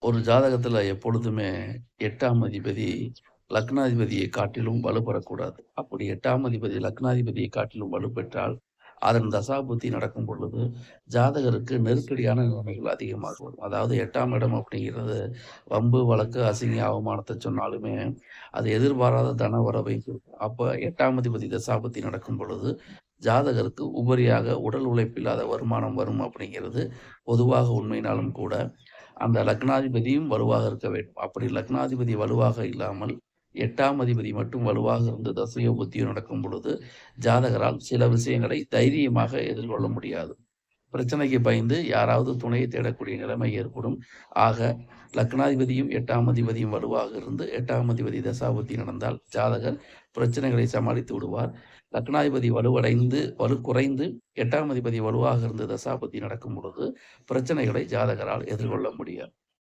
ஒரு ஜாதகத்துல எப்பொழுதுமே 8ஆம் அதிபதி லக்னாதிபதியை காட்டிலும் வலுப்பெறக்கூடாது. அப்படி 8ஆம் அதிபதி லக்னாதிபதியை காட்டிலும் வலுப்பெற்றால், அதன் தசாபுத்தி நடக்கும் பொழுது, ஜாதகருக்கு நெருக்கடியான நிலைமைகள் அதிகமாக வரும். அதாவது 8ஆம் இடம் அப்படிங்கிறது வம்பு, வழக்கு, அசிங்கம், அவமானத்த சொன்னாலுமே, அது எதிர்பாராத தன வரவை குறிக்கும். அப்ப 8ஆம் அதிபதி தசாபுத்தி நடக்கும் பொழுது, ஜாதகருக்கு உபரியாக உடல் உழைப்பில்லாத வருமானம் வரும் அப்படிங்கிறது பொதுவாக உண்மையினாலும் கூட, அந்த லக்னாதிபதியும் வலுவாக இருக்க வேண்டும். அப்படி லக்னாதிபதி வலுவாக இல்லாமல் 8ஆம் அதிபதி மட்டும் வலுவாக இருந்து தசையோ, புத்தியோ நடக்கும் பொழுது, ஜாதகரால் சில விஷயங்களை தைரியமாக எதிர்கொள்ள முடியாது. பிரச்சனைக்கு பயந்து யாராவது துணையை தேடக்கூடிய நிலைமை ஏற்படும். ஆக லக்னாதிபதியும் 8ஆம் அதிபதியும் வலுவாக இருந்து 8ஆம் அதிபதி தசாபுத்தி நடந்தால் ஜாதகர் பிரச்சனைகளை சமாளித்து விடுவார். லக்னாதிபதி வலு குறைந்து 8ஆம் அதிபதி வலுவாக இருந்து தசாபுத்தி நடக்கும் பொழுது பிரச்சனைகளை ஜாதகரால் எதிர்கொள்ள முடியாது.